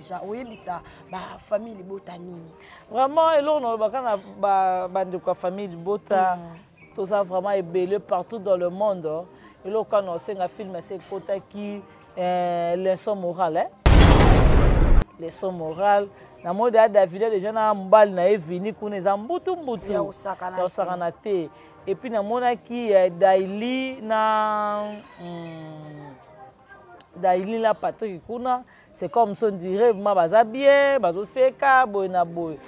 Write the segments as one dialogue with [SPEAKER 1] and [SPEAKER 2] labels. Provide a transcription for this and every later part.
[SPEAKER 1] déjà oyebisa ba famille bota nini
[SPEAKER 2] vraiment eloko na bakana bande kwa famille bota tout ça vraiment ébélé partout dans le monde eloko quand on senga film c'est kota qui leçon morale leçon morale na mode ya David déjà na mbali na evini kuna za mbutu ya osakana te et puis na mona ki Daily na Daily la Patrick kuna c'est comme son dirait ma baza bien bazo seka boy na boy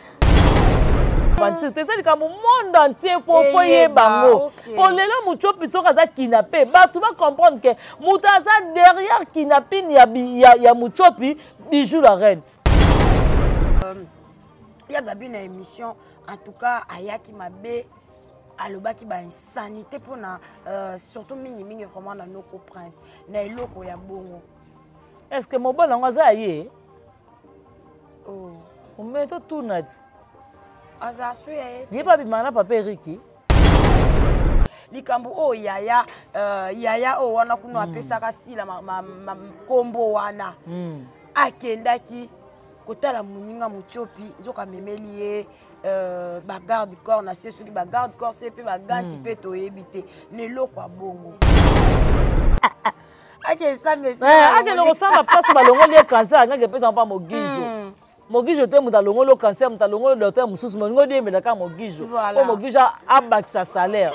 [SPEAKER 2] c'est ça le monde entier pour foyer bango pour les gens muchopi soka za kidnappé ba tu vas comprendre que mutaza derrière kidnapping ya muchopi bijou la reine
[SPEAKER 1] il y a gabi na émission en tout cas ayaki mabe alobaki ba insanité pour na surtout mingi vraiment na noko prince na eloko ya bongo
[SPEAKER 2] est-ce que mon bon ngaza yé
[SPEAKER 1] oh
[SPEAKER 2] on met tout nat
[SPEAKER 1] aza suye
[SPEAKER 2] ni pas bimana papa Eriki
[SPEAKER 1] likambo o yaya o wana kuno apesaka sila kombo wana akendaki kotala muninga muchopi nzoka memeli ye ba garde corps na sesu ba garde corps c'est pe ba ganti pe to yebite ne lokwa bongo ake ça mais
[SPEAKER 2] ake lo samba place balongo le cancer ngake pesa pa mogijo mogijo te mutalongo le cancer mutalongo le docteur mususu mongo de melaka mogijo po mogijo abakisa salaire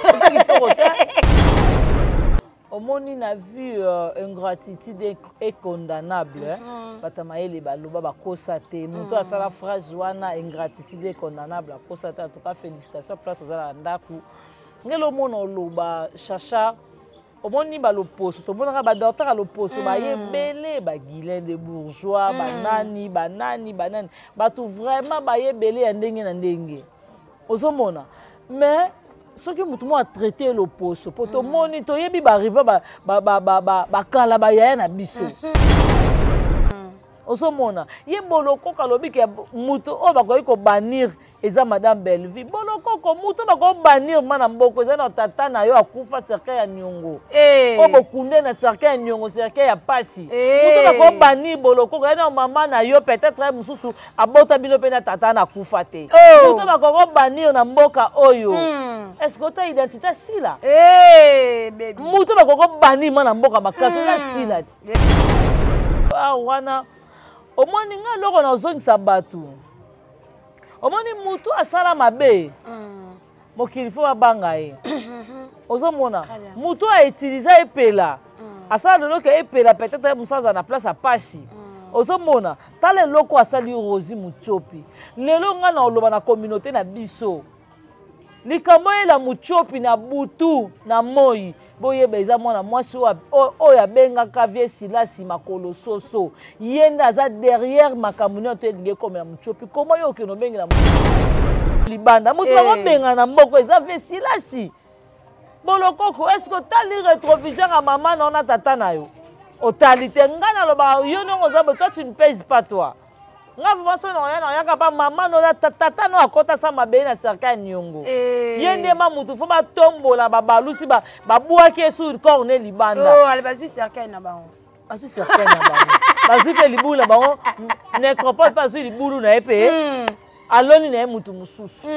[SPEAKER 2] Omoni na vu ingratitude est condamnable. Batamaele baloba bakosa te. Muto asala phrase wana ingratitude est condamnable. Bakosa te en tout cas félicitations place aux ala ndaku. Ngelo mono loba chacha. Omoni baloposo. To mona ba docteur aloposo ba yebele ba guilin de bourgeois banani. Batu vraiment ba yebele ndenge na ndenge. Ozomona. Mais ce qui m'a traité le poste pour tout monde to yebi ba arriver ba kala ba ya na biso osomona ye boloko kalobi ke muto o ba ko banir eza madame Belleville boloko ko muto ba ko banir mana mboko eza na tata na yo akufa cercueil ya nyongo o bokunde na cercueil ya nyongo cercueil ya pasi muto ba ko banir boloko ko na mama na yo peut-être mususu abota bino pe na tata na kufa te muto ba ko banir na mboka oyo est-ce que ta identité sila
[SPEAKER 1] baby
[SPEAKER 2] muto ba ko banir mana mboka makaso na sila wana omoni nga loko na zongisa batu omoni mutu asala mabe mokili fo babanga ye ozomona mutu a utiliser epela asala loko epela peut-être musaza na place a pasi ozomona tala loko asali Rosie Muchopi lelo nga na oloba na communauté na biso likambo la Muchopi na butu na moi boye beza mwana mwasi oyo abengaka vie silasi makolo soso yenda za derrière makamuni to elinge comme ya Muchopi comment yo ke no bengela libanda mutu ba benga na mboko eza vie silasi bolokoko est-ce que tali rétroviseur à maman na ona tata na yo otalite ngana loba yo nongo za toi tu ne pèses pas toi nga voso no yana yaka pa mama no tata no akota sa mabe na cercueil nyongo yende ma mutu fo ba tombola babalusi babuaki sur corne libanda
[SPEAKER 1] oh ale basu cercueil na bango
[SPEAKER 2] basu cercueil na bango basu ke libulu na bango necropole pas sur libulu na epe aloni na mutu mususu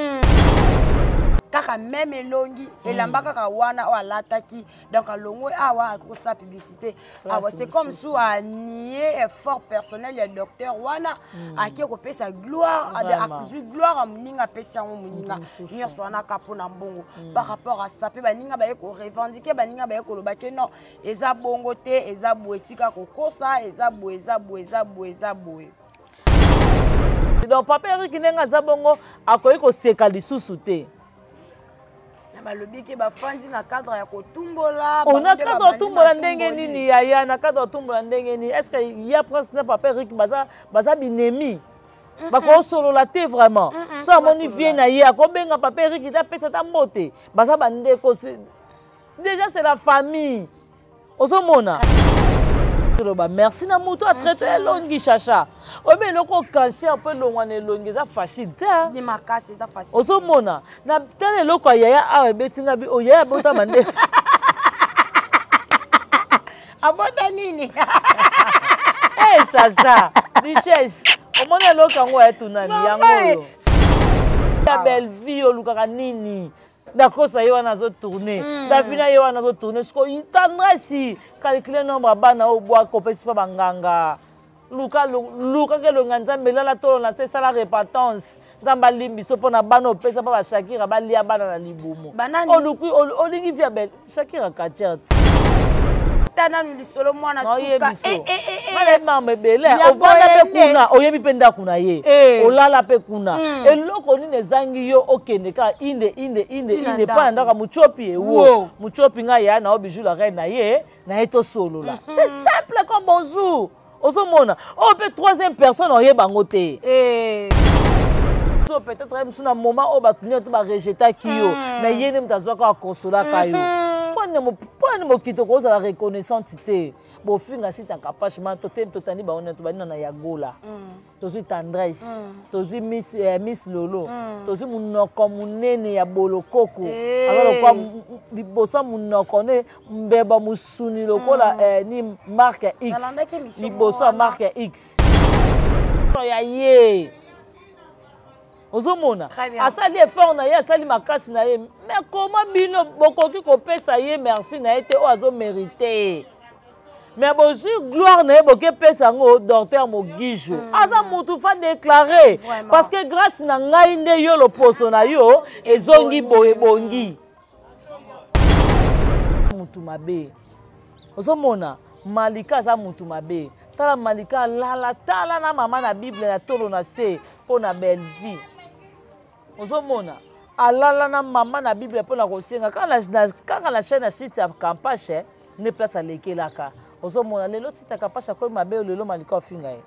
[SPEAKER 1] kaka même elongi elamba kaka wana o alataki donc alongo awa ko sa publicité awa c'est comme sous a nier effort personnel ya docteur wana aki ko pesa gloire akuzu gloire amninga pesa ngo muninga nyonso wana kapo na mbongo par rapport à ça pe baninga ba ko revendiquer baninga ba ko lobake non eza bongo te eza boetika ko kosa eza boe
[SPEAKER 2] donc papa Eric nenga za bongo akoyi ko seka lisusu te
[SPEAKER 1] balobiki bafandi na cadre ya kotumbola
[SPEAKER 2] on a cadre kotumbola ndenge nini yaya na cadre kotumbola ndenge nini est-ce que ya presque na papa Eric baza binemi bako solo la te vraiment so amoni vie na ye akobenga papa Eric ta pesa ta mbote baza bandeko déjà c'est la famille ozomona merci na muto a traité longi chacha obe loko cancer pe longwane longi za facile ta
[SPEAKER 1] di makasi za facile
[SPEAKER 2] ozomona na tele loko yaya awe betinga bi o yaya bota mande abota nini
[SPEAKER 1] chacha richesse
[SPEAKER 2] eloko yango ya tunani yango ya belle vie olukaka nini dakosa ye wana azotourne davina ye wana azotourne siko tendresse calcule nombre ya bana oyo bwaka opesi mpa banganga luka kelonga nzambe elala tolo na se esala repentance nzambe alimbi so mpo na bana opesa mpa bashakira balia bana na libumu olingi via belle shakira kacerte
[SPEAKER 1] nanu lisolo mwana suka
[SPEAKER 2] mama ebele ovanda mpe kuna oyebi mpe ndako na ye olala mpe kuna eloko nini ezangi yo okende kaka inde mpa na ndako ya mochopi ewo mochopi ngai ya na o bijou la reine na ye tosolola c'est simple comme bonjour ozomona oyo mpe troisième personne oyebango te peut-être mosu na moment oyo batuni to barejetaki yo na ye nde moto azwaka akonsolaka yo mponi mokito kozala reconnaissante te bofinga sitaka pachema totandi baona tobanina na yagola tozwi tendresse tozwi miss lolo tozwi monoko monene ya bolokoko azalokwa liboso monoko ne mbeba mosuni lokola ni marque ya x liboso ya marque ya x ya ye ozomona asali effort na ye asali makasi na ye mais comment bino bokoki kopesa ye merci na ye te oyo azomérite mais bozwi gloire na ye bokepesa yango docteur Mogijo aza mutu fa déclarer parce que grâce na ngai nde yo loposo na yo ezongi boye bongi mutu mabe ozomona malika aza mutu mabe tala malika lala tala na mama na bible na tolo na se mpo na belle vie ozomona alala na mama na bible mpo na kosenga kaka na chaîne ya site ya Kampashe ne place alekelaka ozomona lelo site ya Kampashe akoyi mabe lelo malika ofinga ye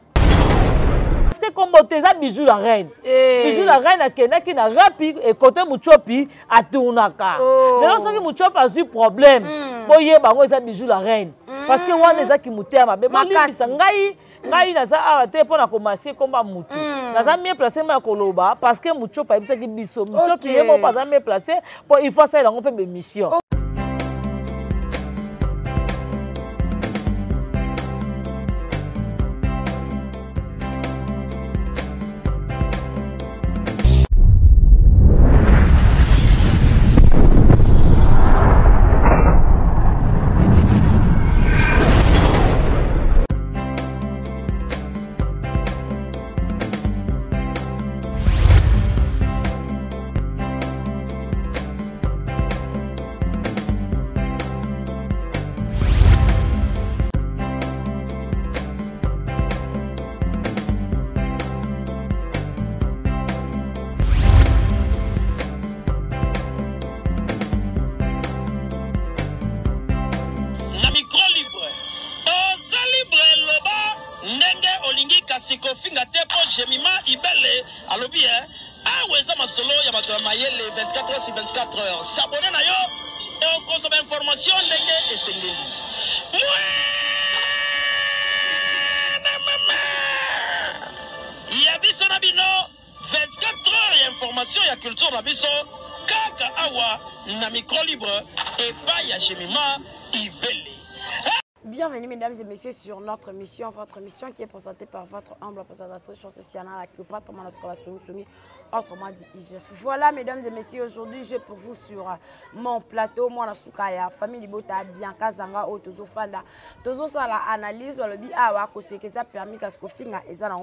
[SPEAKER 2] parce que kombo te eza bijou la reine bijou la reine akendaki na rapi ekote mochopi atournaka lelo soki mochopi azwi problème boyeba yango eza bijou la reine parce que wana ezaki moteya mabe bolimbisa ngai naza awa te mpo na komasie komba mutu naza mie place ma ya koloba parce que mochopi ayebisaki biso mochopi ye moko aza mie place mpo il faut asala yango mpe bemission
[SPEAKER 3] Kofinga tepo jemima ibele alobi aweza masolo ya bato mayele 24 heures sur 24 heures s'abonner na yo et consommer information ndenge esengeli ya biso na bino 24 heures ya information ya culture na biso kaka awa na micro libre et pas ya jemima ibele.
[SPEAKER 1] Bienvenue mesdames et messieurs sur notre mission, votre mission qui est présentée par votre humble présentatrice Chancessiana, la Cléopâtre, autrement dit IGF. Voilà mesdames et messieurs, aujourd'hui j'ai pour vous sur mon plateau, moi la Soukaya, famille Libota, Bianca Zanga, Otozo Fanda, Tozo Sala analyse, le bi awa, que ça permis qu'à ce qu'on finisse et ça n'a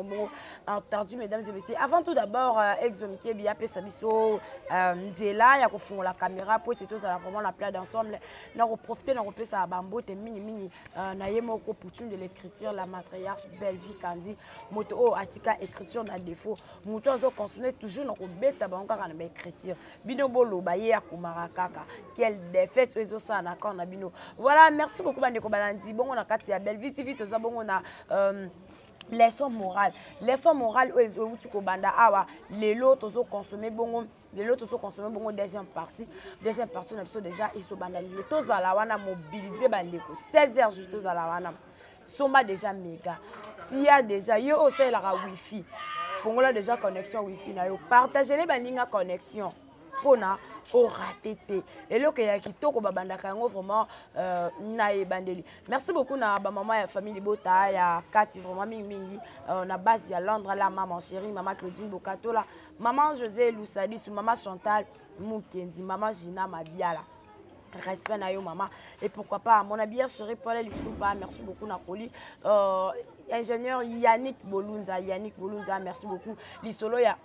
[SPEAKER 1] entendu mesdames et messieurs. Avant tout d'abord, exomike bien Sabiso, Ndela, ya ko la caméra pour tout ça vraiment la plage d'ensemble, n'a profiter n'a repérer ça bambo te mini na yemo ko poutume de l'écriture la matriarche belle vie kandi moto atika écriture na défaut moto zo continuer toujours na ko beta bango kaka na écriture bino bolo ba ye akumara kaka quelle défaite ezo ça na quand na bino. Voilà, merci beaucoup bande ko balandi bongo na kati ya belle vie TV to za bongo na leçon morale où tu kobanda awa lelo tozo consommer bongo lelo tozo consommer bongo deuxième partie on a besoin déjà ils sont banda lelo toza la wana mobiliser bandeko 16h juste toza la wana soma déjà méga s'il y a déjà yo aussi la wifi fongola déjà connexion wifi na yo partager les baninga connexion pona au raté té et le que ya kitoko babandaka yango vraiment na ebandeli. Merci beaucoup na ba maman ya famille Bota ya Kati vraiment mingi na base ya Londres la maman chérie maman Claudine Bokato la maman José Lusadi sou maman Chantal Mukendi maman Gina Mabiala. Respect na yo maman et pourquoi pas mon habilleur chérie Paul Lisoupa merci beaucoup Napoli ingénieur Yannick Bolunza merci beaucoup lisolo ya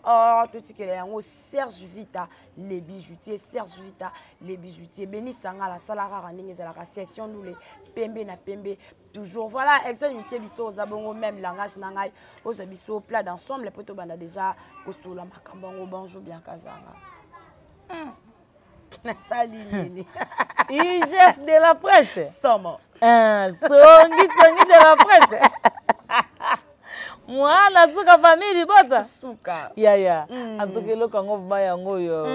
[SPEAKER 1] tout ce que yango Serge Vita les bijoutiers Béni Sanga la salara randinga za la section nous les pembe na pembe toujours voilà exemple Mickey biso zabongo même langage na ngai ozo biso plat d'ensemble poto banda déjà kostola makambo bonjour bien kazanga
[SPEAKER 2] IGF de la presse.
[SPEAKER 1] Somo.
[SPEAKER 2] Songi de la presse. Moi, la souka famille Bota.
[SPEAKER 1] Souka.
[SPEAKER 2] Ya. En tout cas, le Congo va yango yo.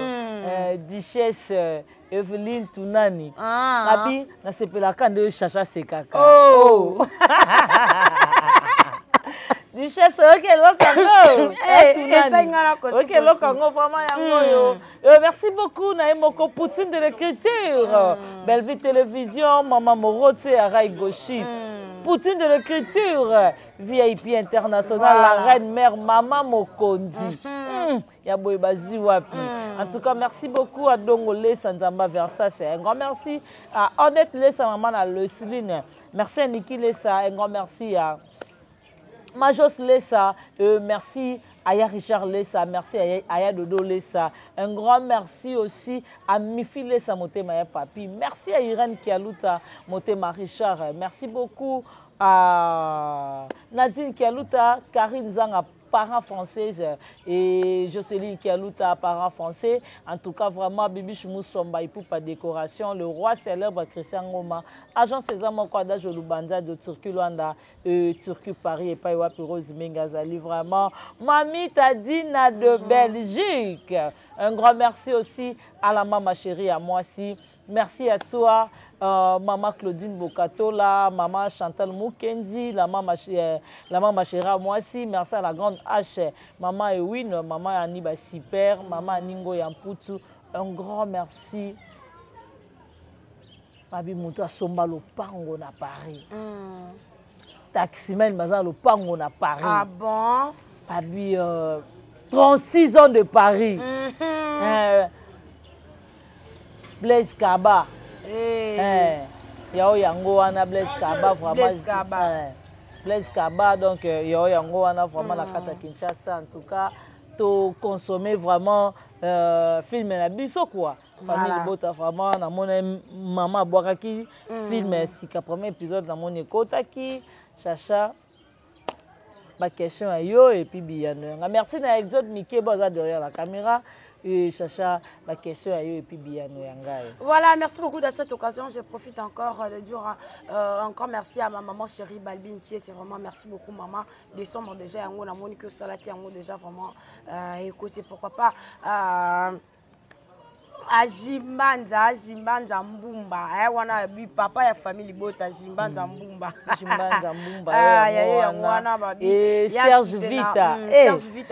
[SPEAKER 2] Duchesse Evelyne Tunani. Abi, na sepela kande chacha sekaka. Oh. Duchesse, ok, Lokango. Ok, Lokango, vraiment, yango. Merci beaucoup, Naïmoko Poutine de l'écriture. Belle Vie Télévision, Maman Morote, Araï Goshi. Poutine de l'écriture, VIP international, la reine mère, Maman Mokondi. Yaboy Bazi Wapi. En tout cas, merci beaucoup à Dongolé Sanzamba Versa. Un grand merci à Odette Lessa, Maman à Leusline. Merci à Niki Lessa. Un grand merci à Majos Lessa, merci à Aya Richard Lessa, merci à Aya Dodo Lessa. Un grand merci aussi à Mifi Lessa, Motema Papi. Merci à Irène Kialuta, Motema Richard. Merci beaucoup à Nadine Kialuta, Karine Zanga, parents françaises, et Jocelyne Kialuta, parents français. En tout cas, vraiment, Bibi Chmousomba, Ipoupa Décoration, le roi célèbre Christian Ngoma, agent César Mokwada Jolubanza de Turku Luanda, Turku Paris et Païwa Rose Mengazali. Vraiment, Mamie Tadina de Belgique. Un grand merci aussi à la maman chérie, à moi aussi. Merci à toi, maman Claudine Bokatola, maman Chantal Mukendi, la maman chérie, moi aussi. Merci à la grande H, maman Ewin, maman Aniba Super, maman Ningo Yamputu. Un grand merci. Babi Moutou a somba le pango na Paris. Taximen Maza le pango na Paris.
[SPEAKER 1] Ah bon?
[SPEAKER 2] Babi 36 ans de Paris. Blaise Kaba. Yao yango wana Blaise Kaba vraiment. Blaise Kaba donc yao yango wana vraiment la carte Kinshasa en tout cas to consommer vraiment film na biso quoi. Famille Bota vraiment na mon maman boakaki film sika premier épisode na mon ekotaki chacha ma question à yo et puis bien merci na Exode Mickey Boza derrière la caméra. Et Chacha, ma question à eux et puis bien.
[SPEAKER 1] Voilà, merci beaucoup de cette occasion. Je profite encore de dire encore merci à ma maman chérie Balbine. C'est vraiment merci beaucoup maman. Des sommes déjà on a Monique Salaki déjà vraiment écoutez pourquoi pas Jimbanza Mbumba wana bi papa ya famille Bota Jimbanza Mbumba
[SPEAKER 2] et Serge Vita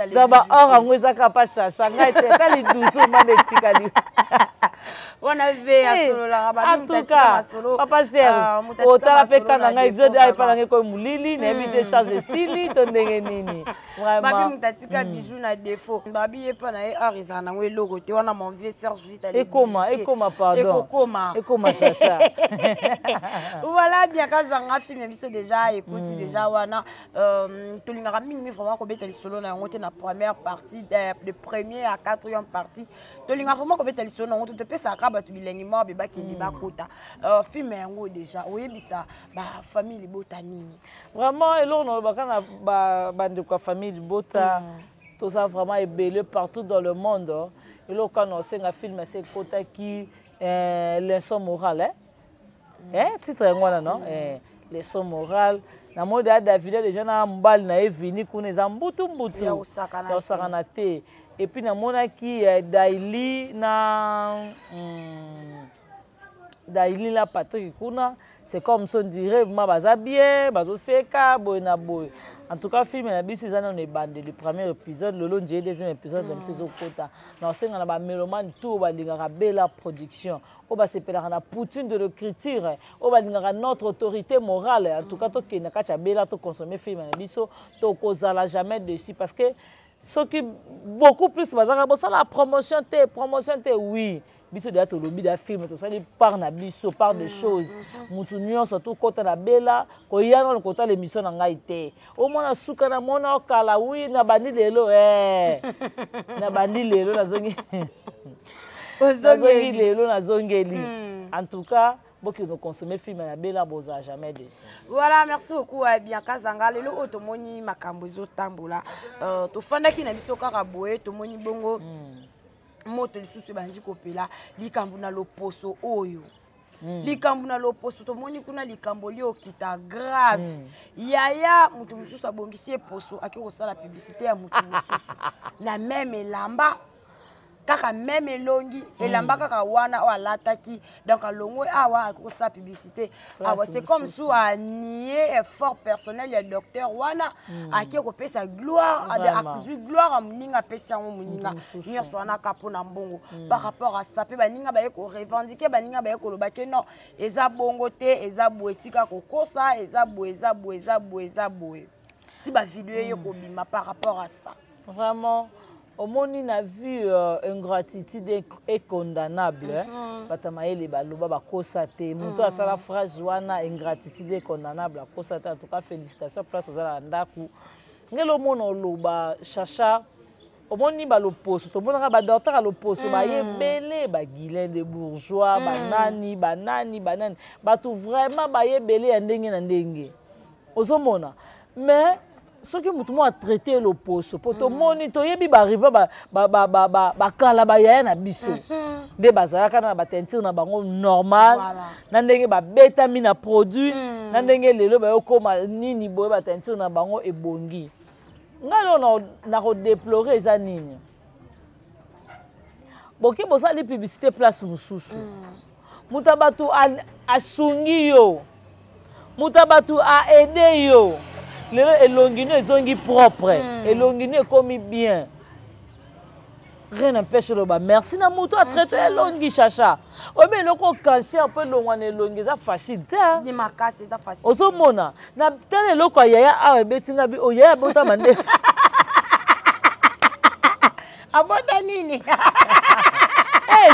[SPEAKER 2] d'abord or ngweza kapasha shanga etali douce manetikali
[SPEAKER 1] wana ve asolola rababi mtatika masolo
[SPEAKER 2] papa Serge otala peka na ngai exode ai pa ngeko mulili na ebite charge sili to ndenge nini vraiment
[SPEAKER 1] babi mtatika bijou na défaut babi epa na e ariza na ngwe logo te wana mon vieux Serge Vita
[SPEAKER 2] Ekoma, pardon. Ekoma, Chacha.
[SPEAKER 1] Voilà, bien qu'à film, biso déjà, écoute, déjà, wana, tu l'as mis vraiment comme tu solo na ngote na première partie, de première à quatrième partie. Tu l'as vraiment comme tu solo na ngote, tu peux ça kaba tu bilingue mort, beba qui dit bakota. Film yango déjà, oui bisa, ba famille Bota nini.
[SPEAKER 2] Vraiment, et là on va quand bande quoi famille Bota, tout ça vraiment est belé partout dans le monde. Et là, quand on sait un film, c'est côté qui leçon morale, titre non, leçon morale. Na mode à David, les gens na mbal na evini kune zambutu mbutu. Ya osakana te. Et puis na mona qui Daily na Daily la Patrick kuna c'est comme ça on dirait ma baza bien bazo seka boy na boy. En tout cas, film na biso ezana on est bandé le premier épisode, le deuxième épisode de saison kota. Na senga na ba mélomane tout ba lingaka bela production. O ba sepelaka na poutine de l'écriture, o ba lingaka notre autorité morale. En tout cas, to ke na kacha bela to consommer film na biso, to kozala jamais dessus parce que ce qui beaucoup plus bazaka bo ça la promotion te oui. Biso de to lobby da film to ça par na biso par des choses mutu nyonso to kota na bela ko yana ko kota l'émission na ngai te o mona suka na mona okala oui na bandi lelo na bandi lelo na zongi ozongeli lelo na zongeli en tout cas boki no consommer film na bela boza jamais dessus.
[SPEAKER 1] Voilà, merci beaucoup bien Kazanga lelo otomoni makambo zo tambola to fandaki na biso kaka boye tomoni bongo moto lisusu bandi kopela likambo na loposo oyo likambo na loposo tomoni kuna likambo li okita grave yaya mutu mususu abongisi poso akiko sala publicité ya mutu mususu na même elamba kaka même elongi elamba kaka wana o alataki donc alongo awa akiko sala publicité awa c'est comme sous a nier effort personnel ya docteur wana akiko pesa gloire akuzu gloire a muninga pesa yango muninga nyonso wana kapo na mbongo par rapport à ça pe baninga ba ko revendiquer baninga ba ko lobake non eza bongo te eza boetika kokosa eza boe si ba vidéo yo ko bima par rapport à ça
[SPEAKER 2] vraiment. Au monde, on a vu ingratitude est condamnable. Batamaye baloba ba kosate. Muto asala phrase wana ingratitude est condamnable. Kosate en tout cas félicitations place aux alandaku. Ngelo mono loba chacha. Au monde ni ba loposo. To mona ba docteur a loposo ba yebele ba guilin de bourgeois banani. Ba tout vraiment ba yebele ndenge na ndenge. Ozomona. Mais ce que mutumo a traité le poso pour to moni to yebi ba arriver ba kala ba ya na biso de bazala kana ba teinture na bango normal na ndenge ba beta mi na produit na ndenge lelo ba yokoma nini boye ba teinture na bango ebongi ngalo na ko déplorer eza nini boke bosa li publicité place mususu mutabatu asungi yo mutabatu a aider yo lelo elongino ezongi propre elongino ekomi bien rien n'empêche le ba merci na muto a traité elongi chacha obe loko cancer pe longwana elongi za facile ta
[SPEAKER 1] ni makasi za facile
[SPEAKER 2] ozomona na tele loko yaya awe betinga bi oyaya bota mande
[SPEAKER 1] abota nini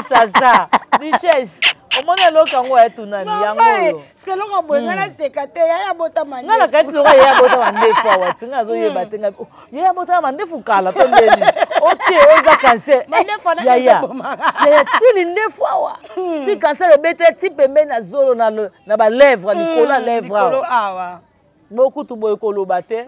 [SPEAKER 2] chacha richesse omona loko ngo etunani yango
[SPEAKER 1] parce que loko boyengana sekate yaya bota mande
[SPEAKER 2] ngala kati loko yaya bota mande fwa watinga zo yeba tenga yaya bota mande fukala to ndeni oke oza cancer yaya tili nde fwa wa ti cancer bete ti pembe na zolo na ba lèvre likolo lèvre
[SPEAKER 1] awa
[SPEAKER 2] beaucoup to boy koloba te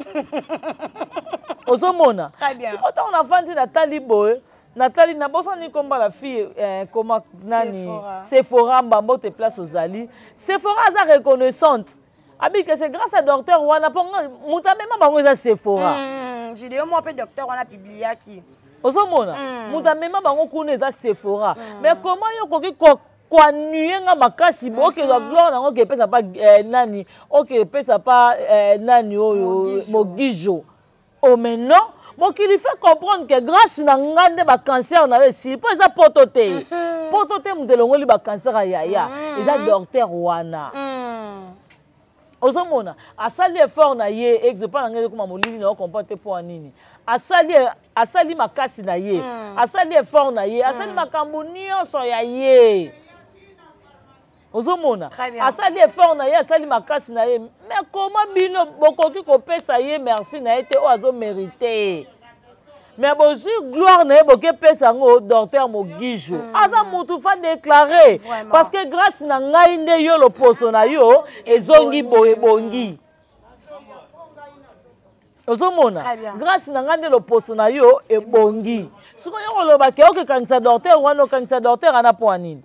[SPEAKER 2] ozomona siko ta on avandi na taliboy Nathalie n'a pas ni comme la fille comment nani Sephora mbambo te place aux ali Sephora za reconnaissante abi que c'est grâce à docteur wana ponga muta même bango za Sephora
[SPEAKER 1] vidéo moi pe docteur wana publié qui
[SPEAKER 2] ozomona muta même bango kuna za Sephora mais comment yo koki kwa nuyenga makasi boke za gloire nango ke pesa pas nani OK pesa pas nani oyo mogijo oh mais non bon qu'il fait comprendre que grâce à ngande ba cancer na si pas ça potote mutelongo li ba cancer yaya eza docteur wana ozomona asali effort na ye exemple na ngeze kuma molini na comporter pour nini asali makasi na ye asali effort na ye asali makambo nyonso ya ye ozomona asali effort na ye asali makasi na ye mais comment bino bokoki kopesa ye merci na ye te o azo mériter mais bozu gloire na ye boke pesa ngo docteur mogijo aza mutu fa déclarer parce que grâce na ngai nde yo loposo na yo ezongi boye bongi ozomona grâce na ngai nde loposo na yo ebongi siko yo koloba ke okekanisa docteur wana okanisa docteur ana po nini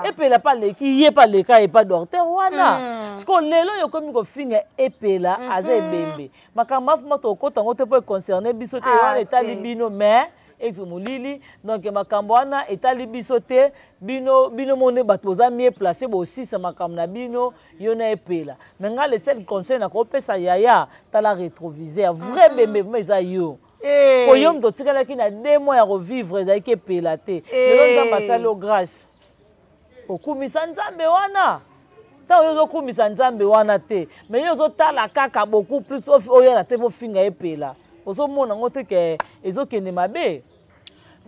[SPEAKER 2] epela pa leki ye pa leka e pa docteur wana siko lelo yo komi kofinga epela aza ebembe makambo afuma tokota ngo te po concerner biso te wana etali bino mais ex molili donc makambo wana etali biso te bino mone bato boza mieux placé bosisa makambo na bino yo na epela mais nga le seul conseil na kopesa yaya tala rétroviseur vrai bembe eza yo oyo moto otikalaki na 2 mois ya revivre ezalaki epela te lelo nzambe asali o grâce okumisa nzambe wana ta oyo ozokumisa nzambe wana te mais yo ozotala kaka beaucoup plus oyo na te bofinga epela ozomona ngo te ke ezokende mabe.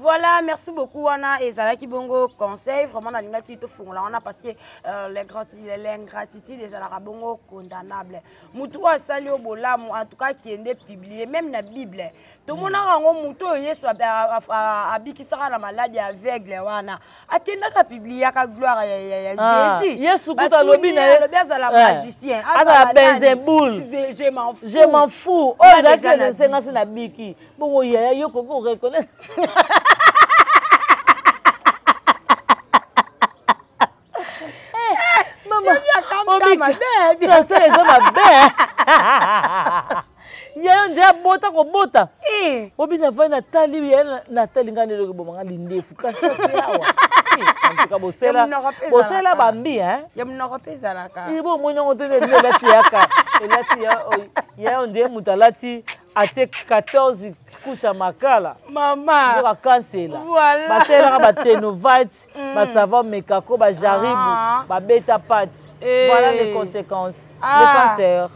[SPEAKER 1] Voilà, merci beaucoup Wana et Zalaki Bongo conseil vraiment na linga ki to fungola wana parce que l'ingratitude des Bongo condamnable. Mutu asali obolamu en tout cas qui est publié même na Bible. Tout le monde a mutu yesu abikisaka na maladie aveugle wana. Akenda ka publier ka gloire ya Jésus.
[SPEAKER 2] Yesu kuta lobi na
[SPEAKER 1] le magicien.
[SPEAKER 2] Ala Benzeboul.
[SPEAKER 1] Je m'en fous.
[SPEAKER 2] Je m'en fous. Oh là c'est na biki. Bongo yaya yo ko reconnaître. Yayo ndia bota ko bota obina vai na tali na tali ngani lo bomanga lindefu kasati yawa antika bosela bambi ya
[SPEAKER 1] mnoko pesa laka
[SPEAKER 2] ibo mwenye ngotele lati yaka elati ya ndia mutalati ate 14 kucha makala
[SPEAKER 1] mama
[SPEAKER 2] ba kansela
[SPEAKER 1] voilà
[SPEAKER 2] basela ba tenovite ba savon mekako ba jaribu ba beta pat voilà les conséquences le cancer.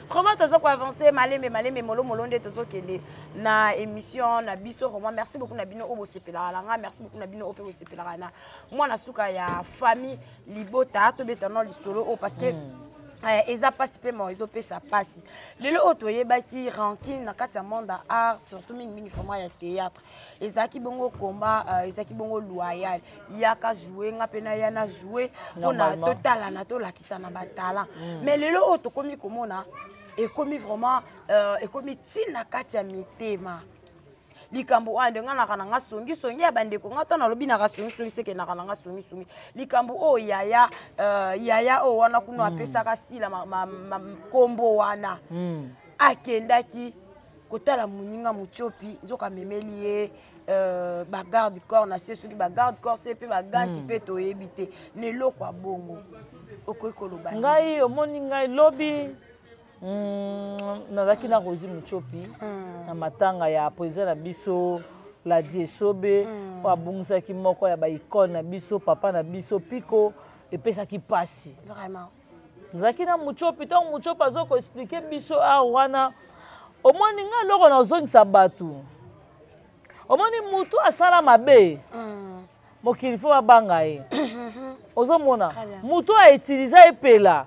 [SPEAKER 1] Comment tu as avancé malé molo molonde tozo kende na émission na biso vraiment merci beaucoup na bino obo sepelanga merci beaucoup na bino opo sepelanga moi na suka ya famille libota to betano lisolo o parce que eza pasi pe mo ezo pesa pasi lelo otoye baki rancune na kati ya monde art surtout mingi vraiment ya théâtre ezaki bongo combat ezaki bongo loyal yaka jouer nga pena yana jouer pona totala na to lakisa na batala mais lelo otokomi komona ekomi vraiment ekomi tina kati ya mitema likambo wande nga nakana nga songi ya bandeko nga tana lobi na songi seke nakana nga songi likambo o yaya o wana kuno apesa ka sila kombo wana akendaki kotala muninga muchopi nzoka memeli ye ba garde corps na sesu ba garde corps c'est pe ba ganti pe to yebite ne lokwa bongo okokoloba
[SPEAKER 2] ngai omoni ngai lobi nazaki na Rosie Muchopi na matanga ya poésie na biso la diesobe o abungisaki moko ya ba icône na biso papa na biso piko epesaki pasi
[SPEAKER 1] vraiment
[SPEAKER 2] nazaki na Muchopi to Muchopi azoko expliquer biso wana omoni nga loko na zongisa bato omoni mutu asala mabe mokili fo babanga ye ozomona mutu a utiliser epela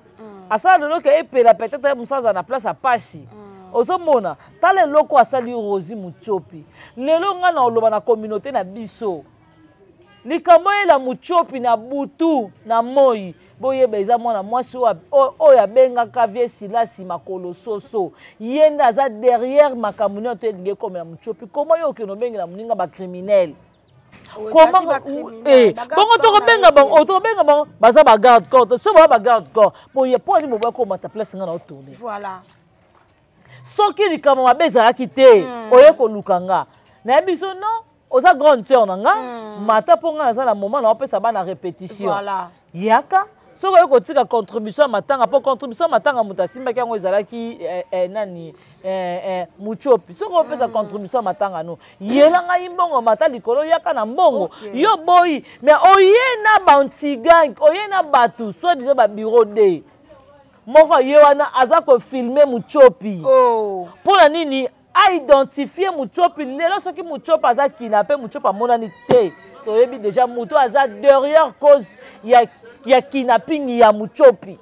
[SPEAKER 2] asala lelo ke epela peut-être musaza na place à pasi ozomona tala loko asali Rosie Muchopi lelo nga na oloba na communauté na biso likambo la Muchopi na butu na moi boyeba eza mwana mwasi oyo abengaka vie silasi makolo soso yenda aza derrière makambo nyonso elingi ekomela Muchopi koma yo okende obengela moninga bacriminel bongo tokobenga bango baza bagarde corps so baa bagarde corps boye po ani moboya komata place nga na otourne
[SPEAKER 1] voilà
[SPEAKER 2] soki likambo mabe ezalaki te oye koluka nga nayebi biso non oza grande sœur na nga mata mpo nga naza na moment na opesa bana répétition yaka soki oye kotika contribution ya matanga mpo contribution ya matanga moto asimbaki yango ezalaki nani Muchopi soki opesa contribution ya matanga no yela ngai mbongo mata likolo yaka na mbongo yo boyi mais oye na bantigang oye na bato soit disant ba bureau de moko ye wana aza kofilme Muchopi mpona nini aidentifier Muchopi lelo soki Muchopi aza kidnappé Muchopi amonani te toyebi déjà mutu aza derrière cause ya kidnapping ya Muchopi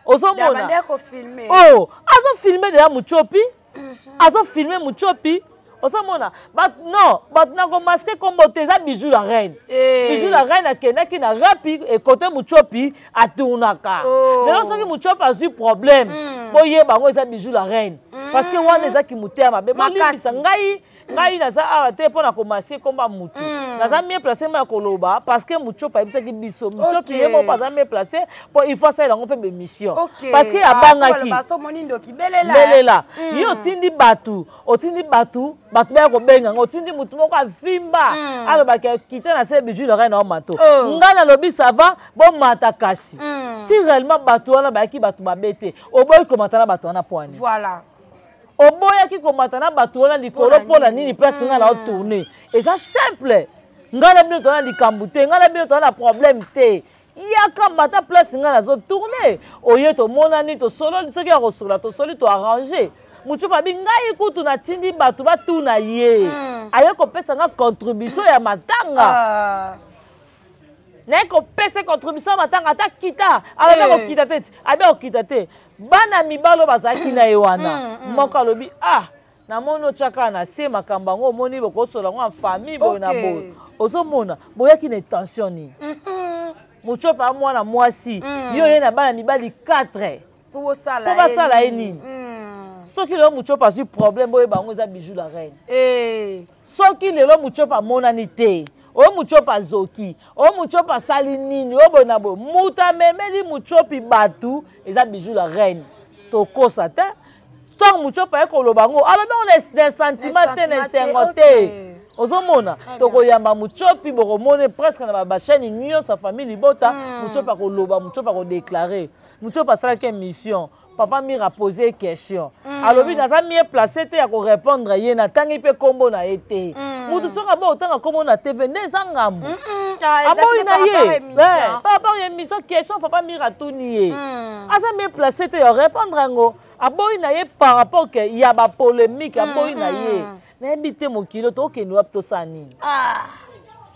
[SPEAKER 2] ozomona azo filmer deja Muchopi azo filmer Muchopi ozomona but nako masquer kombo te eza bijou la reine bijou la reine akendaki na rapi ekote Muchopi atournaka lelo soki Muchopi azwi problème boyeba yango eza bijou la reine parce que wana ezaki motema mabe bolimbisa ngai ngai naza awa te mpona komasie komba mutu naza mieux placé ma koloba parce que muchopa ebisaki biso muchopi ye moko aza mieux placé po il faut asalela yango mpe bemission parce que abangaki belela ye otindi batu batu baya kobenga yango otindi mutu moko avimba alobaki akite na se biju lorei na omato ngai nalobi sava bomata kasi si réellement batu wana bayaki batu babe te oboyi komata na batu wana poani oboyaki komata na bato wana likolo mpona nini place ngai na otourne eza simple ngai na bino toza na likambo te ngai na bino toza na problème te yaka mbata place ngai nazotourne oye tomonani tosololi soki ya kosola tosoli toarrange muchopa abi ngai kutu natindi bato batuna ye aye kopesa nga contribution ya matanga naye kopesa contribution ya matanga ata kita alobi kokita te abi okita te bana mibalo bazalaki na ye wana moko alobi namoni otyaka na se makambo yango omoni bokosola yango en famille boye na boye ozomona boyaki na intention nini muchopa mwana mwasi yo ye na bana mibali 4 po basala ye nini soki lelo muchopa azwi problème boyeba yango eza bijou la reine soki lelo muchopa amonani te oyo muchopa azoki oyo muchopa asali nini oyo boye na boye mutu amemeli muchopi batu eza bijou la reine tokosa te ntango muchopa ye koloba yango alobi yango na sentiment te na esengo te ozomona tokoyamba muchopi bokomone presque na bachaîne nyonso famille libota muchopi akoloba muchopi akodeklare muchopi asalaki émission papa mire apose question alobi naza mieux placé te ya korépondre ye natangi mpe kombo na ye te mutu soki abo otanga kombo na tv nde eza ngambu aboyi na ye papa ya émission question papa mire atuni ye aza mieux placé te ya répondre yango aboyi na ye par rapport ke ya bapolémique aboyi na ye nayebi te mokili tokende wapi tosala nini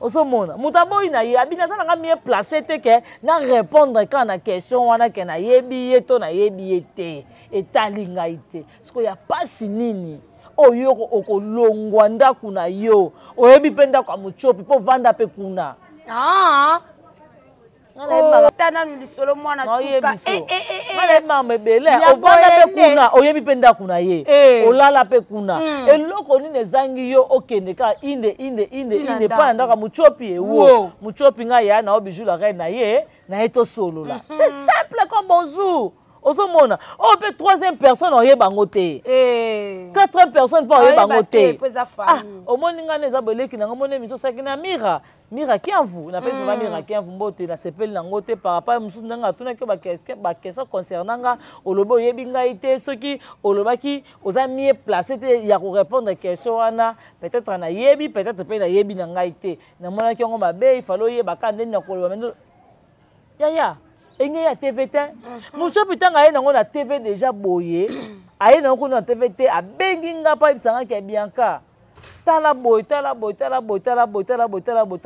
[SPEAKER 2] ozomona mutu aboyi na ye abi naza nanga mieux placé te ke na répondre kaka na question wana ke nayebi ye to nayebi ye te etali ngai te siko ya pasi nini oyo okolongwa ndako na yo oyebi mpe ndako ya muchopi mpo ovanda mpe kuna
[SPEAKER 1] tananu lisolo mwana suka
[SPEAKER 2] nayebama ebele ovanda mpe kuna oyebi mpe ndako na ye olala mpe kuna eloko nini ezangi yo okende kaka inde mpo na ndako ya muchopi ewo muchopi ngai ya na o bijou la reine na ye tosolola c'est simple comme bonjour ozomona oyo mpe 3e personne oyeba yango te 4e personne mpo oyeba yango te omoni ngai na eza boleki nango moni émission osaki na mira kiamvu napesi na mira kiamvu mbote nasepeli nango te par rapport mosusu ndenge atunaki bakestion concernant nga olobi oyebi ngai te soki olobaki oza mieux placé te ya korépondre question wana peut-être nayebi peut-être mpe nayebi na ngai te namonaki yango mabe ifale oyebaka ndeni na koloba mendo yaya enge ya TV te muchopi ntango aye nango na TV déjà boye aye nango kuna na TV te abengi nga mpa ebisangaki ya bianka tala boye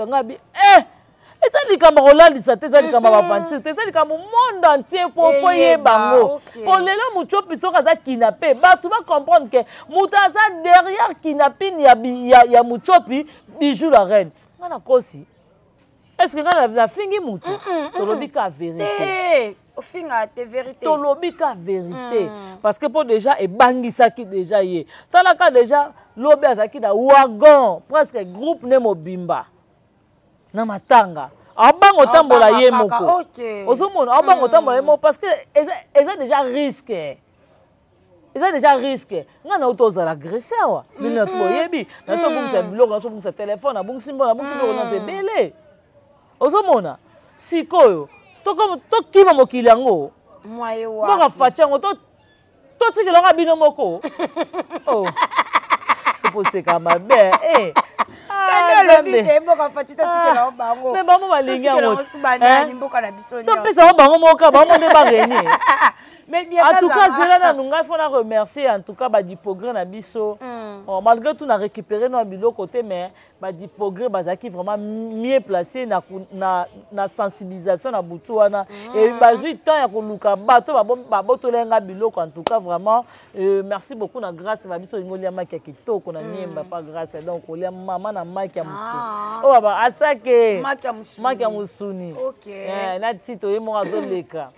[SPEAKER 2] ngabi eza likambo kolalisa te eza likambo bavantir te eza likambo monde entier po yebango po lelo muchopi soki aza kinape bato bacomprendre ke moto aza derrière kinapine ya muchopi bijou la reine nga na kosi est-ce que nga nafingi mutu tolobi ka vérité tolobi ka vérité parce que po déjà ebangisaki déjà ye talaka déjà lobi azalaki na wagon presque groupe ne mobimba na matanga abango tambola ye moko ozomona abango tambola ye moko parce que eza déjà risque nga na uto ozala agressé awa bino to oyebi na tso bungisa biloko na tso bungisa telefone na bungisi mbo na tebele ozomona sikoyo tokima mokili yango mboka faci yango totikilanga bino moko toposeka mabe me bango balingi yango topesa ngo bango moka bango nde barenie en tout cas zela nanu ngai fona remercier en tout cas badipogré na biso malgré tout na récupéré na biloko te mais badipogré bazalaki vraiment mieux placé na sensibilisation na butu wana et bazwi temps ya koluka bato babotolenga biloko en tout cas vraiment merci beaucoup na grâce na biso ngolia maki ya kitoko na niemba pas grâce donc olia mama na maki ya musuni o baba asake maki ya musuni na tito ye mo azoleka